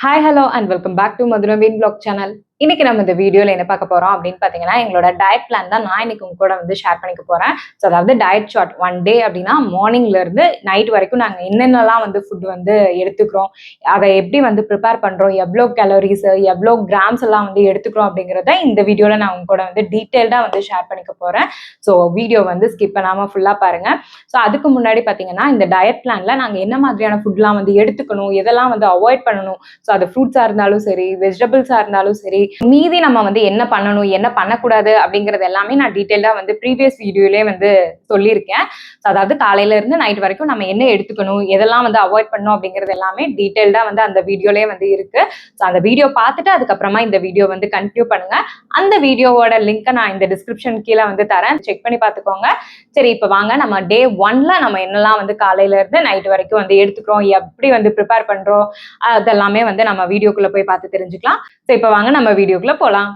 Hi hello and welcome back to Maduraveen blog channel. இன்னைக்கு நம்ம இந்த வீடியோல என்ன பார்க்க போறோம் அப்படின்னு பாத்தீங்கன்னா, எங்களோட டயட் பிளான் தான் நான் இன்னைக்கு உங்க கூட வந்து ஷேர் பண்ணிக்க போறேன். ஸோ அதாவது டயட் சார்ட் ஒன் டே அப்படின்னா மார்னிங்ல இருந்து நைட் வரைக்கும் நாங்க என்னென்னலாம் வந்து ஃபுட் வந்து எடுத்துக்கிறோம், அதை எப்படி வந்து ப்ரிப்பேர் பண்றோம், எவ்வளோ கேலரிஸ் எவ்வளோ கிராம்ஸ் எல்லாம் வந்து எடுத்துக்கிறோம் அப்படிங்கிறத இந்த வீடியோல நான் உங்க கூட வந்து டீட்டெயில்டா வந்து ஷேர் பண்ணிக்க போறேன். ஸோ வீடியோ வந்து ஸ்கிப் பண்ணாம ஃபுல்லா பாருங்க. ஸோ அதுக்கு முன்னாடி பாத்தீங்கன்னா, இந்த டயட் பிளான்ல நாங்க என்ன மாதிரியான ஃபுட்லாம் வந்து எடுத்துக்கணும், எதெல்லாம் வந்து அவாய்ட் பண்ணணும், ஸோ அது ஃப்ரூட்ஸா இருந்தாலும் சரி, வெஜிடபிள்ஸா இருந்தாலும் சரி, மீதி நம்ம வந்து என்ன பண்ணணும், என்ன பண்ணக்கூடாது அப்படிங்கிறது எல்லாமே நான் டீட்டெயிலா வந்து ப்ரீவியஸ் வீடியோலயே வந்து சொல்லியிருக்கேன். ஸோ அதாவது காலையில இருந்து நைட் வரைக்கும் நம்ம என்ன எடுத்துக்கணும், எதெல்லாம் வந்து அவாய்ட் பண்ணணும் அப்படிங்கிறது எல்லாமே டீட்டெயில்டா வந்து அந்த வீடியோலயே வந்து இருக்கு. ஸோ அந்த வீடியோ பார்த்துட்டு அதுக்கப்புறமா இந்த வீடியோ வந்து கண்டினியூ பண்ணுங்க. அந்த வீடியோவோட லிங்கை நான் இந்த டிஸ்கிரிப்ஷன் கீழே வந்து தரேன், செக் பண்ணி பார்த்துக்கோங்க. சரி, இப்போ வாங்க நம்ம டே ஒன்ல நம்ம என்னெல்லாம் வந்து காலையில இருந்து நைட் வரைக்கும் வந்து எடுத்துக்கிறோம், எப்படி வந்து ப்ரிப்பேர் பண்றோம், அதெல்லாமே வந்து நம்ம வீடியோக்குள்ள போய் பார்த்து தெரிஞ்சுக்கலாம். ஸோ இப்போ வாங்க நம்ம வீடியோக்குள்ள போகலாம்.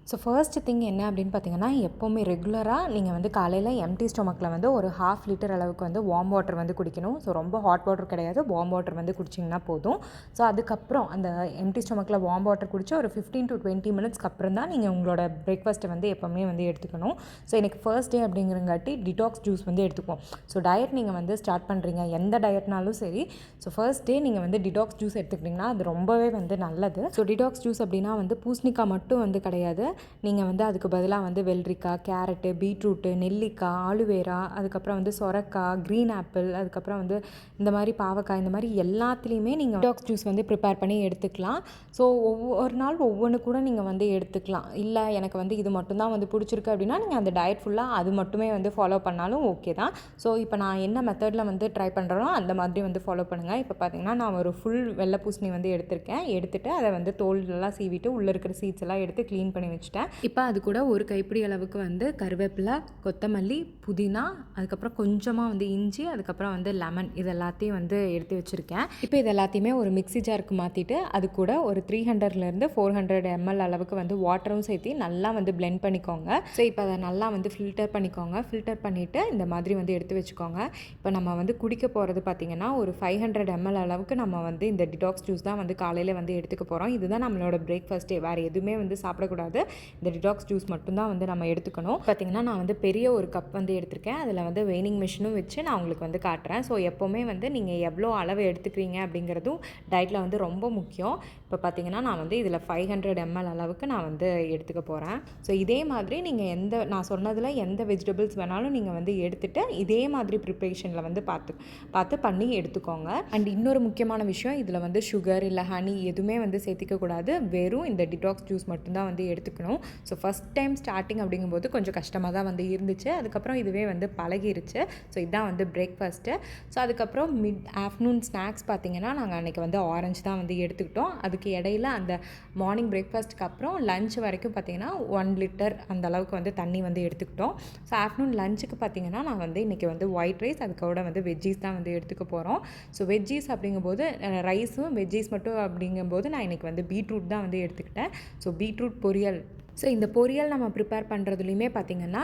ஸோ ஃபர்ஸ்ட் திங் என்ன அப்படின்னு பார்த்தீங்கன்னா, எப்போவுமே ரெகுலராக நீங்கள் வந்து காலையில் எம்டி ஸ்டொமக்கில் வந்து ஒரு 1/2 லிட்டர் அளவுக்கு வந்து வார்ம் வாட்டர் வந்து குடிக்கணும். ஸோ ரொம்ப ஹாட் வாட்டர் கிடையாது, வார்ம் வாட்டர் வந்து குடிச்சிங்கன்னா போதும். ஸோ அதுக்கப்புறம் அந்த எம்டி ஸ்டொமக்கில் வார்ம் வாட்டர் குடிச்சு ஒரு 15 to 20 மினிட்ஸ்க்கு அப்புறம் தான் நீங்கள் உங்களோட பிரேக்ஃபாஸ்ட்டை வந்து எப்போவுமே வந்து எடுத்துக்கணும். ஸோ எனக்கு ஃபர்ஸ்ட் டே அப்படிங்கிறங்காட்டி டிடாக்ஸ் ஜூஸ் வந்து எடுத்துக்குவோம். ஸோ டயட் நீங்கள் வந்து ஸ்டார்ட் பண்ணுறீங்க, எந்த டயட்னாலும் சரி, ஸோ ஃபர்ஸ்ட் டே நீங்கள் வந்து டிடாக்ஸ் ஜூஸ் எடுத்துக்கிட்டிங்கன்னா அது ரொம்பவே வந்து நல்லது. ஸோ டிடாக்ஸ் ஜூஸ் அப்படின்னா வந்து பூசணிக்காய் மட்டும் வந்து கிடையாது, நீங்கள் வந்து அதுக்கு பதிலாக வந்து வெள்ளரிக்காய், கேரட்டு, பீட்ரூட்டு, நெல்லிக்காய், ஆலுவேரா, அதுக்கப்புறம் வந்து சொரக்காய், க்ரீன் ஆப்பிள், அதுக்கப்புறம் வந்து இந்த மாதிரி பாவக்காய், இந்த மாதிரி எல்லாத்துலேயுமே நீங்கள் டிடாக்ஸ் ஜூஸ் வந்து ப்ரிப்பேர் பண்ணி எடுத்துக்கலாம். ஸோ ஒவ்வொரு நாள் ஒவ்வொன்று கூட நீங்கள் வந்து எடுத்துக்கலாம். இல்லை எனக்கு வந்து இது மட்டும்தான் வந்து பிடிச்சிருக்கு அப்படின்னா நீங்கள் அந்த டயட் ஃபுல்லாக அது மட்டுமே வந்து ஃபாலோ பண்ணாலும் ஓகே தான். ஸோ இப்போ நான் என்ன மெத்தடில் வந்து ட்ரை பண்ணுறேனோ அந்த மாதிரி வந்து ஃபாலோ பண்ணுங்கள். இப்போ பார்த்தீங்கன்னா நான் ஒரு ஃபுல் வெள்ளை பூசணி வந்து எடுத்துகிட்டு அதை வந்து தோலெல்லாம் சீவிட்டு உள்ளே இருக்கிற சீட்ஸ் எல்லாம் எடுத்து க்ளீன் பண்ணி வச்சுட்டேன். இப்போ அது கூட ஒரு கைப்பிடி அளவுக்கு வந்து கருவேப்பிலை, கொத்தமல்லி, புதினா, அதுக்கப்புறம் கொஞ்சமாக வந்து இஞ்சி, அதுக்கப்புறம் வந்து லெமன், இது எல்லாத்தையும் வந்து எடுத்து வச்சுருக்கேன். இப்போ இது எல்லாத்தையுமே ஒரு மிக்ஸி ஜாருக்கு மாற்றிட்டு அது கூட ஒரு 300லேருந்து 400 ml அளவுக்கு வந்து வாட்டரும் சேர்த்து நல்லா வந்து பிளெண்ட் பண்ணிக்கோங்க. ஸோ இப்போ அதை நல்லா வந்து ஃபில்டர் பண்ணிக்கோங்க. ஃபில்டர் பண்ணிவிட்டு இந்த மாதிரி வந்து எடுத்து வச்சுக்கோங்க. இப்போ நம்ம வந்து குடிக்க போகிறது பார்த்திங்கன்னா ஒரு 500 ml அளவுக்கு நம்ம வந்து இந்த டிடாக்ஸ் ஜூஸ் தான் வந்து காலையில் வந்து எடுத்துக்க போகிறோம். இதுதான் நம்மளோட பிரேக்ஃபாஸ்ட்டே, வேறு எதுவுமே வந்து சாப்பிடக்கூடாது. இந்த டிடாக்ஸ் ஜூஸ் மட்டும்தான் வந்து நம்ம எடுத்துக்கணும். பார்த்திங்கன்னா நான் வந்து பெரிய ஒரு கப் வந்து எடுத்திருக்கேன். அதில் வந்து வெயினிங் மிஷினும் வச்சு நான் உங்களுக்கு வந்து காட்டுறேன். ஸோ எப்போவுமே வந்து நீங்கள் எவ்வளோ அளவு எடுத்துக்கிறீங்க அப்படிங்கிறதும் டயட்டில் வந்து ரொம்ப முக்கியம். இப்போ பார்த்திங்கன்னா நான் வந்து இதில் 500 ml அளவுக்கு நான் வந்து எடுத்துக்க போகிறேன். ஸோ இதே மாதிரி நீங்கள் நான் சொன்னதில் எந்த வெஜிடபிள்ஸ் வேணாலும் நீங்கள் வந்து எடுத்துகிட்டு இதே மாதிரி ப்ரிப்ரேஷனில் வந்து பார்த்து பண்ணி எடுத்துக்கோங்க. அண்ட் இன்னொரு முக்கியமான விஷயம், இதில் வந்து சுகர் இல்லை ஹனி எதுவுமே வந்து சேர்த்திக்கக்கூடாது. வெறும் இந்த டிடாக்ஸ் ஜூஸ் மட்டும்தான் வந்து எடுத்துக்கணும். ஸோ ஃபஸ்ட் டைம் ஸ்டார்டிங் அப்படிங்கும்போது கொஞ்சம் கஷ்டமாக தான் வந்து இருந்துச்சு. அதுக்கப்புறம் இதுவே வந்து பழகிருச்சு. ஸோ இதுதான் வந்து பிரேக்ஃபாஸ்ட்டு. ஸோ அதுக்கப்புறம் மிட் ஆஃப்டர்நூன் ஸ்நாக்ஸ் பார்த்திங்கன்னா நாங்கள் அன்றைக்கி வந்து ஆரஞ்சு தான் வந்து எடுத்துக்கிட்டோம். அதுக்கு இடையில அந்த மார்னிங் பிரேக்ஃபாஸ்ட்டுக்கு அப்புறம் லஞ்ச் வரைக்கும் பார்த்திங்கன்னா 1 லிட்டர் அந்த அளவுக்கு வந்து தண்ணி வந்து எடுத்துக்கிட்டோம். ஸோ ஆஃப்டர்நூன் லஞ்சுக்கு பார்த்திங்கன்னா நான் வந்து இன்றைக்கி வந்து ஒயிட் ரைஸ், அதுக்கூட வந்து வெஜ்ஜீஸ் தான் வந்து எடுத்துக்க போகிறோம். ஸோ வெஜ்ஜீஸ் அப்படிங்கும்போது ரைஸும் வெஜ்ஜீஸ் மட்டும் அப்படிங்கும்போது நான் இன்றைக்கி வந்து பீட்ரூட் தான் வந்து எடுத்துக்கிட்டேன். ஸோ பீட்ரூட் பொரியல். ஸோ இந்த பொரியல் நம்ம ப்ரிப்பேர் பண்ணுறதுலையுமே பார்த்திங்கன்னா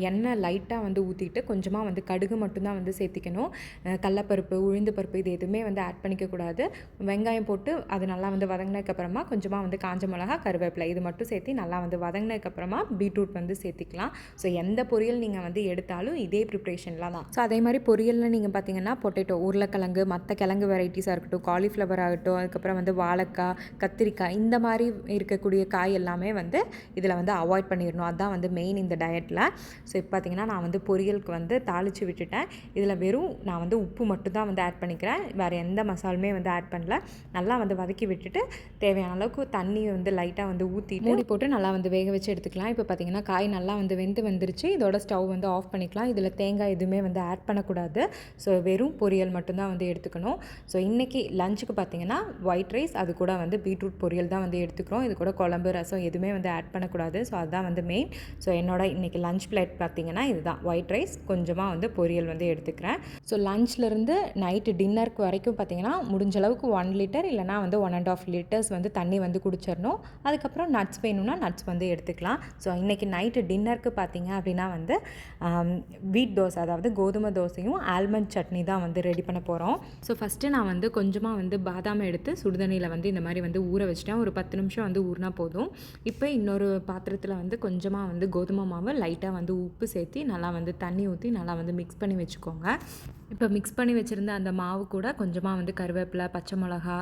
எண்ணெய் லைட்டாக வந்து ஊற்றிட்டு கொஞ்சமாக வந்து கடுகு மட்டும்தான் வந்து சேர்த்திக்கணும். கடலப்பருப்பு, உளுந்து பருப்பு இது எதுவுமே வந்து ஆட் பண்ணிக்கக்கூடாது. வெங்காயம் போட்டு அது நல்லா வந்து வதங்கினதுக்கப்புறமா கொஞ்சமாக வந்து காஞ்ச மிளகா, கருவேப்பிலை இது மட்டும் சேர்த்து நல்லா வந்து வதங்கினதுக்கப்புறமா பீட்ரூட் வந்து சேர்த்திக்கலாம். ஸோ எந்த பொரியல் நீங்கள் வந்து எடுத்தாலும் இதே ப்ரிப்ரேஷனில் தான். ஸோ அதே மாதிரி பொரியலில் நீங்கள் பார்த்திங்கன்னா பொட்டேட்டோ, உருளைக்கிழங்கு, மற்ற கிழங்கு வெரைட்டிஸாக இருக்கட்டும், காலிஃப்ளவர் ஆகட்டும், அதுக்கப்புறம் வந்து வாழைக்காய், கத்திரிக்காய், இந்த மாதிரி இருக்கக்கூடிய காய் எல்லாமே வந்து இதில் வந்து அவாய்ட் பண்ணிடணும். அதுதான் வந்து மெயின் இந்த டயட்டில். ஸோ இப்போ பார்த்திங்கன்னா நான் வந்து பொரியலுக்கு வந்து தாளித்து விட்டுட்டேன். இதில் வெறும் நான் வந்து உப்பு மட்டும் தான் வந்து ஆட் பண்ணிக்கிறேன், வேறு எந்த மசாலுமே வந்து ஆட் பண்ணல. நல்லா வந்து வதக்கி விட்டுட்டு தேவையான அளவுக்கு தண்ணி வந்து லைட்டாக வந்து ஊற்றி மூடி போட்டு நல்லா வந்து வேக வச்சு எடுத்துக்கலாம். இப்போ பார்த்திங்கன்னா காய் நல்லா வந்து வந்துருச்சு. இதோட ஸ்டவ் வந்து ஆஃப் பண்ணிக்கலாம். இதில் தேங்காய் எதுவுமே வந்து ஆட் பண்ணக்கூடாது. ஸோ வெறும் பொரியல் மட்டும்தான் வந்து எடுத்துக்கணும். ஸோ இன்றைக்கி லஞ்சுக்கு பார்த்திங்கன்னா ஒயிட் ரைஸ், அது கூட வந்து பீட்ரூட் பொரியல் தான் வந்து எடுத்துக்கிறோம். இது கூட குழம்பு, ரசம் எதுவுமே வந்து ஆட் பண்ணக்கூடாது. ஸோ அதுதான் வந்து மெயின். ஸோ என்னோட இன்றைக்கி லஞ்ச் பிளேட் பார்த்திங்கன்னா இதுதான், ஒயிட் ரைஸ், கொஞ்சமாக வந்து பொரியல் வந்து எடுத்துக்கிறேன். ஸோ லஞ்ச்லேருந்து நைட்டு டின்னருக்கு வரைக்கும் பார்த்திங்கன்னா முடிஞ்ச அளவுக்கு 1 லிட்டர் இல்லைனா வந்து 1.5 லிட்டர்ஸ் வந்து தண்ணி வந்து குடிச்சிடணும். அதுக்கப்புறம் நட்ஸ் வேணும்னா நட்ஸ் வந்து எடுத்துக்கலாம். ஸோ இன்றைக்கி நைட்டு டின்னருக்கு பார்த்திங்க அப்படின்னா வந்து வீட் தோசை, அதாவது கோதுமை தோசையும் ஆல்மண்ட் சட்னி தான் வந்து ரெடி பண்ண போகிறோம். ஸோ ஃபஸ்ட்டு நான் வந்து கொஞ்சமாக வந்து பாதாம் எடுத்து சுடுதண்ணியில் வந்து இந்த மாதிரி வந்து ஊற வச்சிட்டேன். ஒரு 10 நிமிஷம் வந்து ஊறினா போதும். இப்போ இன்னொரு பாத்திரத்தில் வந்து கொஞ்சமாக வந்து கோதுமை மாவு, லைட்டாக வந்து உப்பு சேர்த்து நல்லா வந்து தண்ணி ஊற்றி நல்லா வந்து மிக்ஸ் பண்ணி வச்சுக்கோங்க. இப்போ மிக்ஸ் பண்ணி வச்சுருந்த அந்த மாவு கூட கொஞ்சமாக வந்து கருவேப்பிலை, பச்சை மிளகா,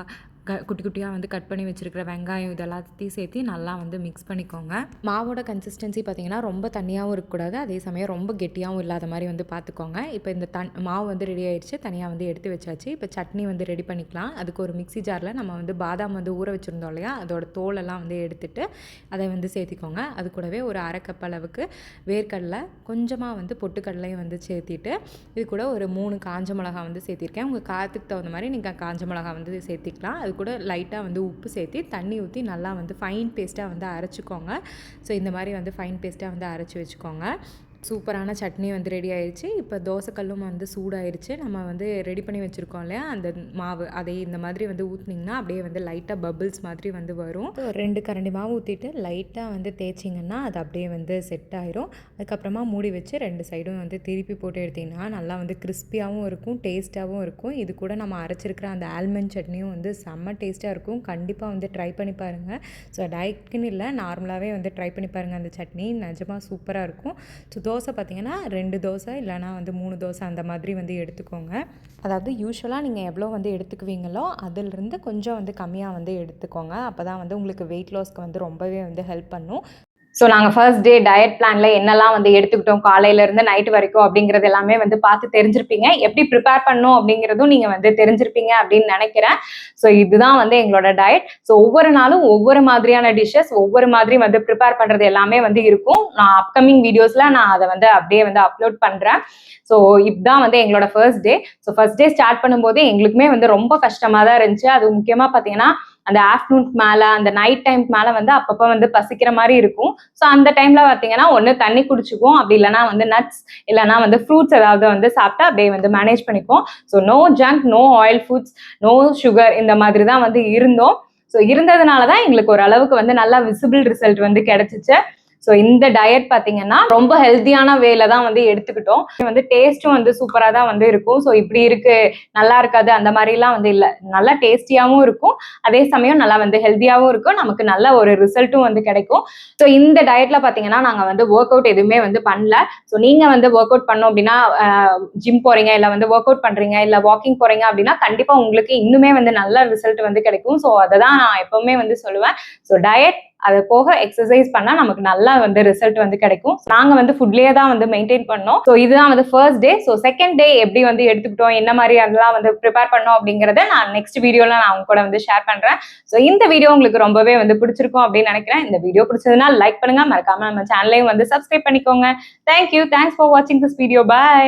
குட்டி குட்டியாக வந்து கட் பண்ணி வச்சுருக்கிற வெங்காயம் இதெல்லாத்தையும் சேர்த்து நல்லா வந்து மிக்ஸ் பண்ணிக்கோங்க. மாவோட கன்சிஸ்டன்சி பார்த்திங்கன்னா ரொம்ப தண்ணியாகவும் இருக்கக்கூடாது, அதே சமயம் ரொம்ப கெட்டியாகவும் இல்லாத மாதிரி வந்து பார்த்துக்கோங்க. இப்போ இந்த மாவு வந்து ரெடி ஆகிடுச்சு, தனியாக வந்து எடுத்து வச்சாச்சு. இப்போ சட்னி வந்து ரெடி பண்ணிக்கலாம். அதுக்கு ஒரு மிக்ஸி ஜாரில் நம்ம வந்து பாதாம் வந்து ஊற வச்சுருந்தோம் இல்லையா, அதோட தோலெல்லாம் வந்து எடுத்துட்டு அதை வந்து சேர்த்திக்கோங்க. அது கூடவே ஒரு 1/2 கப் அளவுக்கு வேர்க்கடலை, கொஞ்சமாக வந்து பொட்டுக்கடலையும் வந்து சேர்த்திட்டு இது கூட ஒரு 3 காஞ்ச மிளகா வந்து சேர்த்திருக்கேன். உங்கள் காரத்துக்கு தகுந்த மாதிரி நீங்கள் காஞ்ச மிளகா வந்து சேர்த்திக்கலாம். அது கூட லைட்டாக வந்து உப்பு சேர்த்து தண்ணி ஊற்றி நல்லா வந்து ஃபைன் பேஸ்ட்டாக வந்து அரைச்சிக்கோங்க. ஸோ இந்த மாதிரி வந்து ஃபைன் பேஸ்ட்டாக வந்து அரைச்சி வச்சுக்கோங்க. சூப்பரான சட்னி வந்து ரெடி ஆயிடுச்சு. இப்போ தோசைக்கல்லும் வந்து சூடாயிருச்சு. நம்ம வந்து ரெடி பண்ணி வச்சுருக்கோம் இல்லையா அந்த மாவு, அதை இந்த மாதிரி வந்து ஊற்றினீங்கன்னா அப்படியே வந்து லைட்டாக பபிள்ஸ் மாதிரி வந்து வரும். 2 கரண்டி மாவு ஊற்றிட்டு லைட்டாக வந்து தேய்ச்சிங்கன்னா அது அப்படியே வந்து செட் ஆயிரும். அதுக்கப்புறமா மூடி வச்சு 2 சைடும் வந்து திருப்பி போட்டு எடுத்திங்கன்னா நல்லா வந்து கிறிஸ்பியாகவும் இருக்கும், டேஸ்ட்டாகவும் இருக்கும். இது கூட நம்ம அரைச்சிருக்கிற அந்த ஆல்மண்ட் சட்னியும் வந்து செம்ம டேஸ்ட்டாக இருக்கும். கண்டிப்பாக வந்து ட்ரை பண்ணி பாருங்கள். ஸோ டயட்க்குன்னு இல்லை, நார்மலாகவே வந்து ட்ரை பண்ணி பாருங்கள். அந்த சட்னி நிஜமாக சூப்பராக இருக்கும். ஸோ தோசை பார்த்திங்கன்னா 2 தோசை இல்லைனா வந்து 3 தோசை அந்த மாதிரி வந்து எடுத்துக்கோங்க. அதாவது யூஸ்வலாக நீங்கள் எவ்வளோ வந்து எடுத்துக்குவீங்களோ அதிலிருந்து கொஞ்சம் வந்து கம்மியாக வந்து எடுத்துக்கோங்க. அப்போ தான் வந்து உங்களுக்கு வெயிட் லாஸ்க்கு வந்து ரொம்பவே வந்து ஹெல்ப் பண்ணும். ஸோ நாங்கள் ஃபர்ஸ்ட் டே டயட் பிளான்ல என்னெல்லாம் வந்து எடுத்துக்கிட்டோம் காலையிலேருந்து நைட்டு வரைக்கும் அப்படிங்கிறது எல்லாமே வந்து பார்த்து தெரிஞ்சிருப்பீங்க. எப்படி ப்ரிப்பேர் பண்ணணும் அப்படிங்கிறதும் நீங்கள் வந்து தெரிஞ்சிருப்பீங்க அப்படின்னு நினைக்கிறேன். ஸோ இதுதான் வந்து எங்களோட டயட். ஸோ ஒவ்வொரு நாளும் ஒவ்வொரு மாதிரியான டிஷ்ஷஸ், ஒவ்வொரு மாதிரி வந்து ப்ரிப்பேர் பண்ணுறது எல்லாமே வந்து இருக்கும். நான் அப்கமிங் வீடியோஸில் நான் அதை வந்து அப்படியே வந்து அப்லோட் பண்ணுறேன். ஸோ இதுதான் வந்து எங்களோட first day. So first day start பண்ணும்போது எங்களுக்குமே வந்து ரொம்ப கஷ்டமாக தான் இருந்துச்சு. அது முக்கியமாக பார்த்தீங்கன்னா அந்த ஆஃப்டர்நூனுக்கு மேலே, அந்த நைட் டைம்க்கு மேலே வந்து அப்பப்போ வந்து பசிக்கிற மாதிரி இருக்கும். ஸோ அந்த டைம்ல பார்த்தீங்கன்னா ஒன்று தண்ணி குடிச்சுக்குவோம், அப்படி இல்லைனா வந்து நட்ஸ் இல்லைனா வந்து ஃப்ரூட்ஸ் ஏதாவது வந்து சாப்பிட்டா அப்படியே வந்து மேனேஜ் பண்ணிப்போம். So no junk, no oil foods, no sugar, இந்த மாதிரி தான் வந்து இருந்தோம். ஸோ இருந்ததுனால தான் எங்களுக்கு ஓரளவுக்கு வந்து நல்லா விசிபிள் ரிசல்ட் வந்து கிடைச்சிச்சு. ஸோ இந்த டயட் பார்த்தீங்கன்னா ரொம்ப ஹெல்த்தியான வேல தான் வந்து எடுத்துக்கிட்டோம். வந்து டேஸ்ட்டும் வந்து சூப்பராக தான் வந்து இருக்கும். ஸோ இப்படி இருக்கு, நல்லா இருக்காது அந்த மாதிரிலாம் வந்து இல்லை. நல்லா டேஸ்டியாகவும் இருக்கும், அதே சமயம் நல்லா வந்து ஹெல்த்தியாகவும் இருக்கும், நமக்கு நல்ல ஒரு ரிசல்ட்டும் வந்து கிடைக்கும். ஸோ இந்த டயட்ல பார்த்தீங்கன்னா நாங்கள் வந்து ஒர்க் அவுட் எதுவுமே வந்து பண்ணல. ஸோ நீங்கள் வந்து ஒர்க் அவுட் பண்ணோம் அப்படின்னா, ஜிம் போறீங்க இல்லை வந்து ஒர்க் அவுட் பண்றீங்க இல்லை வாக்கிங் போறீங்க அப்படின்னா கண்டிப்பாக உங்களுக்கு இன்னுமே வந்து நல்ல ரிசல்ட் வந்து கிடைக்கும். ஸோ அதை தான் நான் எப்பவுமே வந்து சொல்லுவேன். ஸோ டயட், அது போக எக்ஸசைஸ் பண்ணா நமக்கு நல்லா வந்து ரிசல்ட் வந்து கிடைக்கும். நாங்க வந்து ஃபுட்லயே தான் வந்து மெயின்டைன் பண்ணோம். ஸோ இதுதான் வந்து first day. So second day எப்படி வந்து எடுத்துக்கிட்டோம், என்ன மாதிரி அதெல்லாம் வந்து ப்ரிப்பேர் பண்ணோம் அப்படிங்கறத நான் நெக்ஸ்ட் வீடியோல நான் உங்க கூட வந்து ஷேர் பண்றேன். ஸோ இந்த வீடியோ உங்களுக்கு ரொம்பவே வந்து பிடிச்சிருக்கும் அப்படின்னு நினைக்கிறேன். இந்த வீடியோ பிடிச்சதுன்னா லைக் பண்ணுங்க, மறக்காம நம்ம சேனலையும் வந்து சப்ஸ்கிரைப் பண்ணிக்கோங்க. தேங்க்யூ, தேங்க்ஸ் ஃபார் வாட்சிங் திஸ் வீடியோ. பை.